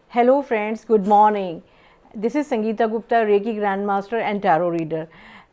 Hello friends, good morning. This is Sangeeta Gupta, Reiki Grandmaster and Tarot Reader,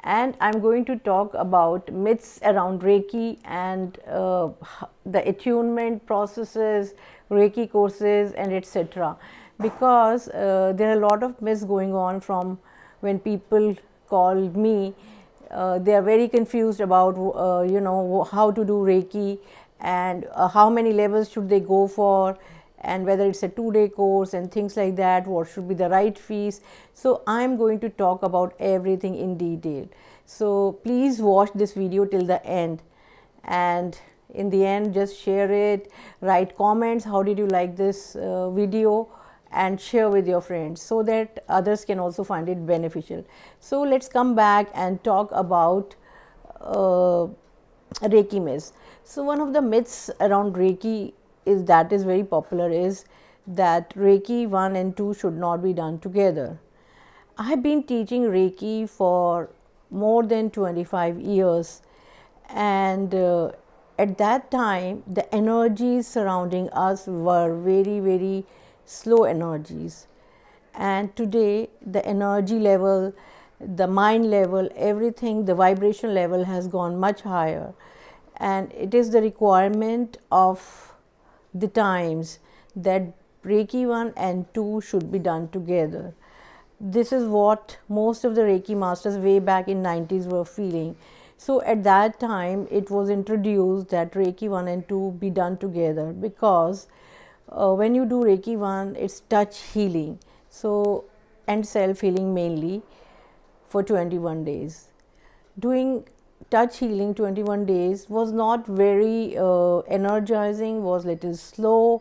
and I'm going to talk about myths around Reiki and the attunement processes, Reiki courses, and etc. Because there are a lot of myths going on from when people call me. They are very confused about how to do Reiki and how many levels should they go for, and whether it's a 2-day course and things like that, what should be the right fees. So I'm going to talk about everything in detail. So please watch this video till the end, and in the end just share it, write comments, how did you like this video, and share with your friends so that others can also find it beneficial. So let's come back and talk about Reiki myths. So one of the myths around Reiki is very popular is that Reiki 1 and 2 should not be done together. I have been teaching Reiki for more than 25 years, and at that time the energies surrounding us were very slow energies, and today the energy level, the mind level, everything, the vibration level has gone much higher, and it is the requirement of the times that Reiki 1 and 2 should be done together. This is what most of the Reiki masters way back in 90s were feeling. So at that time it was introduced that Reiki 1 and 2 be done together, because when you do Reiki 1, it's touch healing, so, and self healing mainly, for 21 days. Doing touch healing 21 days was not very energizing, was little slow,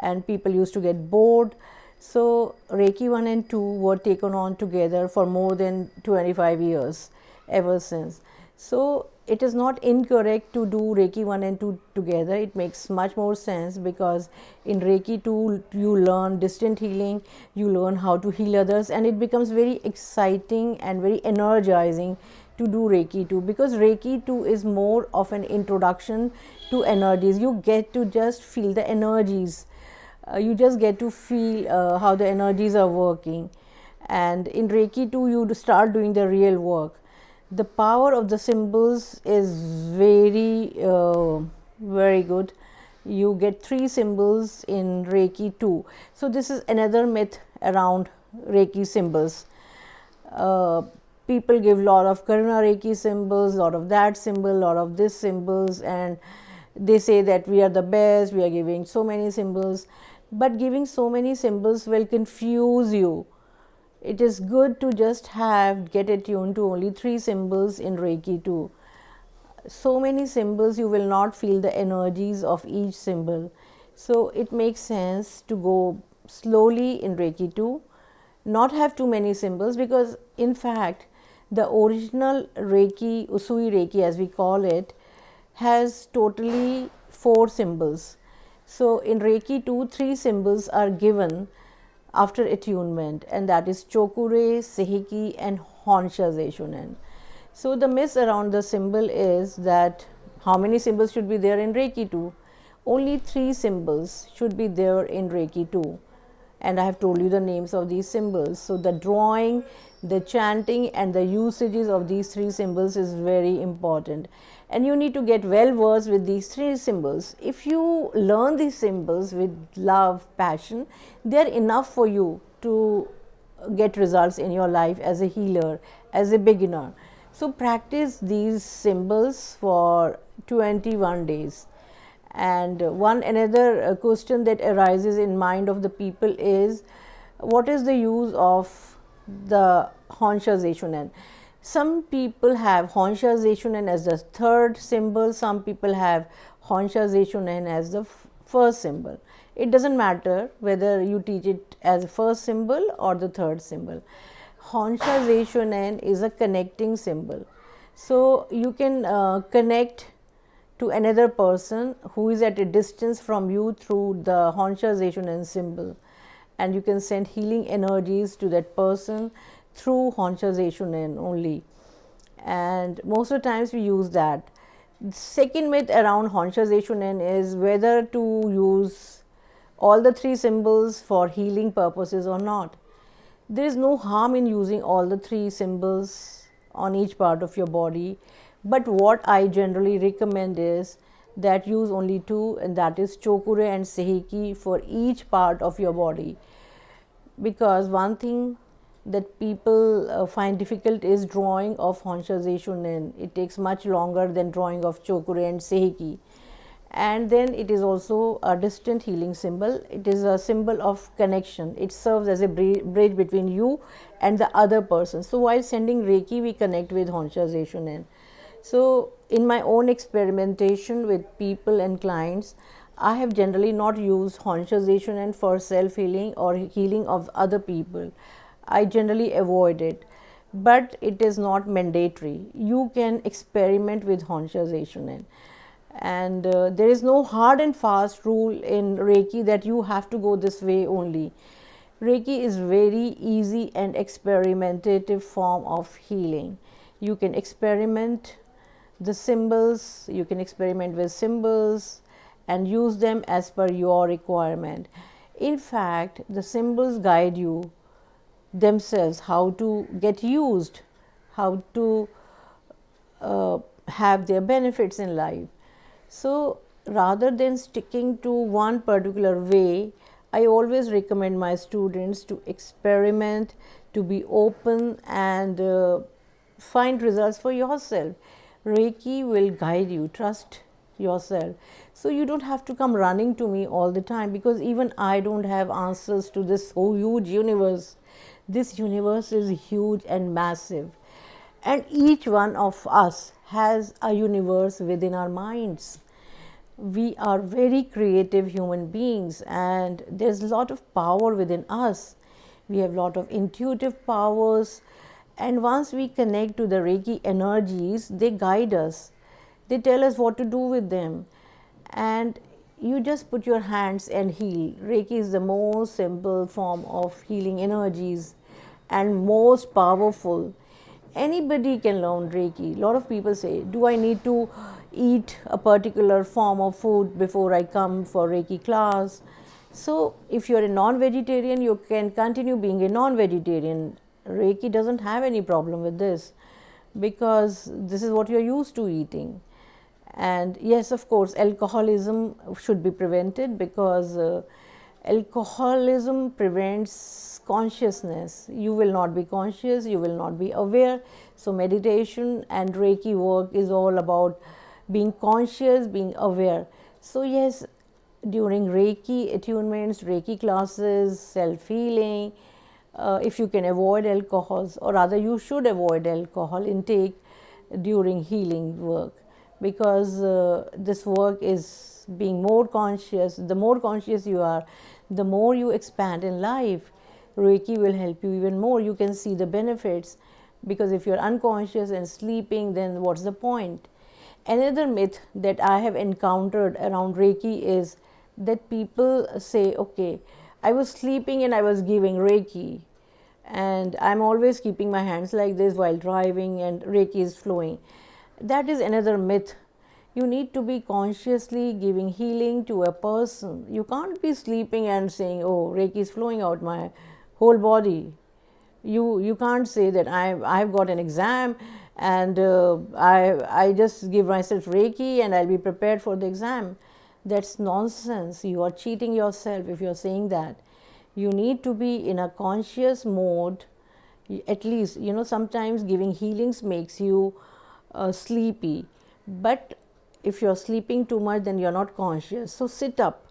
and people used to get bored. So Reiki 1 and 2 were taken on together for more than 25 years ever since. So it is not incorrect to do Reiki 1 and 2 together. It makes much more sense, because in Reiki 2 you learn distant healing, you learn how to heal others, and it becomes very exciting and very energizing to do Reiki 2, because Reiki 2 is more of an introduction to energies. You get to just feel the energies, you just get to feel how the energies are working, and in Reiki 2 you start doing the real work. The power of the symbols is very good. You get 3 symbols in Reiki 2. So this is another myth around Reiki symbols. People give lot of Karuna Reiki symbols, lot of that symbol, lot of this symbols, and they say that we are the best, we are giving so many symbols, but giving so many symbols will confuse you. It is good to just get attuned to only 3 symbols in Reiki 2. So many symbols, you will not feel the energies of each symbol. So it makes sense to go slowly in Reiki 2, not have too many symbols, because in fact the original Reiki, Usui Reiki as we call it, has totally 4 symbols. So in Reiki 2, 3 symbols are given after attunement, and that is Chokure, Seiheki, and Honsha Zeishunen. So the myth around the symbol is that how many symbols should be there in Reiki 2? Only 3 symbols should be there in Reiki 2, and I have told you the names of these symbols. So the drawing, the chanting, and the usages of these 3 symbols is very important, and you need to get well versed with these 3 symbols. If you learn these symbols with love, passion, they are enough for you to get results in your life as a healer, as a beginner. So practice these symbols for 21 days. And one another question that arises in mind of the people is, what is the use of the Honsha Zeishunen? Some people have Honsha Zeishunen as the third symbol, some people have Honsha Zeishunen as the first symbol. It doesn't matter whether you teach it as a first symbol or the third symbol. Honsha Zeishunen is a connecting symbol. So you can connect to another person who is at a distance from you through the Honsha Zeishunen symbol, and you can send healing energies to that person through Honsha Zeishunen only, and most of the times we use that. The second myth around Honsha Zeishunen is whether to use all the three symbols for healing purposes or not. There is no harm in using all the three symbols on each part of your body, but what I generally recommend is that use only two, and that is Chokure and Seiheki for each part of your body. Because one thing that people find difficult is drawing of Honsha Zeishunen. It takes much longer than drawing of Chokure and Seiheki. And then it is also a distant healing symbol. It is a symbol of connection. It serves as a bridge between you and the other person. So while sending Reiki, we connect with Honsha Zeishunen. So in my own experimentation with people and clients, I have generally not used Honsha Zeishunen for self-healing or healing of other people. I generally avoid it, but it is not mandatory. You can experiment with Honsha Zeishunen, and there is no hard and fast rule in Reiki that you have to go this way only. Reiki is very easy and experimentative form of healing. You can experiment the symbols, you can experiment with symbols and use them as per your requirement. In fact, the symbols guide you themselves how to get used, how to have their benefits in life. So rather than sticking to one particular way, I always recommend my students to experiment, to be open and find results for yourself. Reiki will guide you, trust yourself. So you don't have to come running to me all the time, because even I don't have answers to this whole huge universe. This universe is huge and massive, and each one of us has a universe within our minds. We are very creative human beings, and there's a lot of power within us. We have a lot of intuitive powers, and once we connect to the Reiki energies, they guide us, they tell us what to do with them, and you just put your hands and heal. Reiki is the most simple form of healing energies and most powerful. Anybody can learn Reiki. A lot of people say, do I need to eat a particular form of food before I come for Reiki class? So if you're a non-vegetarian, you can continue being a non-vegetarian. Reiki doesn't have any problem with this, because this is what you're used to eating. And yes, of course, alcoholism should be prevented, because alcoholism prevents consciousness. You will not be conscious, you will not be aware. So meditation and Reiki work is all about being conscious, being aware. So yes, during Reiki attunements, Reiki classes, self-healing, if you can avoid alcohols, or rather you should avoid alcohol intake during healing work, because this work is being more conscious. The more conscious you are, the more you expand in life. Reiki will help you even more. You can see the benefits, because if you're unconscious and sleeping, then what's the point? Another myth that I have encountered around Reiki is that people say, okay, I was sleeping and I was giving Reiki, and I'm always keeping my hands like this while driving and Reiki is flowing. That is another myth. You need to be consciously giving healing to a person. You can't be sleeping and saying, oh, Reiki is flowing out my whole body. You can't say that I've got an exam and I just give myself Reiki and I'll be prepared for the exam. That's nonsense. You are cheating yourself if you're saying that. You need to be in a conscious mode. At least, sometimes giving healings makes you sleepy, but if you're sleeping too much, then you're not conscious. So sit up.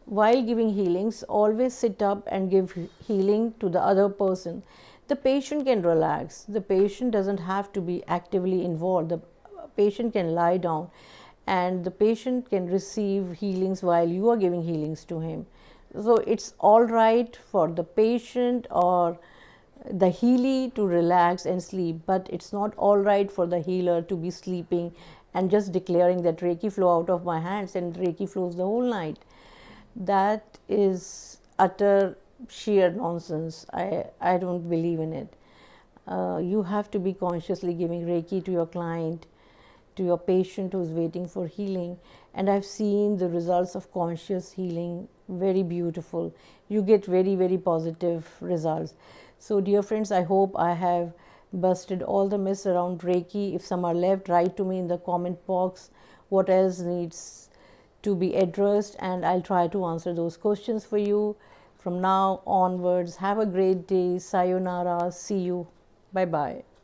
While giving healings, always sit up and give healing to the other person. The patient can relax. The patient doesn't have to be actively involved. The patient can lie down and the patient can receive healings while you are giving healings to him. So it's all right for the patient or the healer to relax and sleep, but it's not all right for the healer to be sleeping and just declaring that Reiki flow out of my hands and Reiki flows the whole night. That is utter sheer nonsense. I don't believe in it. You have to be consciously giving Reiki to your client. to your patient who's waiting for healing, and I've seen the results of conscious healing, very beautiful. You get very, very positive results. So dear friends, I hope I have busted all the myths around Reiki. If some are left, write to me in the comment box what else needs to be addressed, and I'll try to answer those questions for you from now onwards. Have a great day. Sayonara. See you. Bye bye.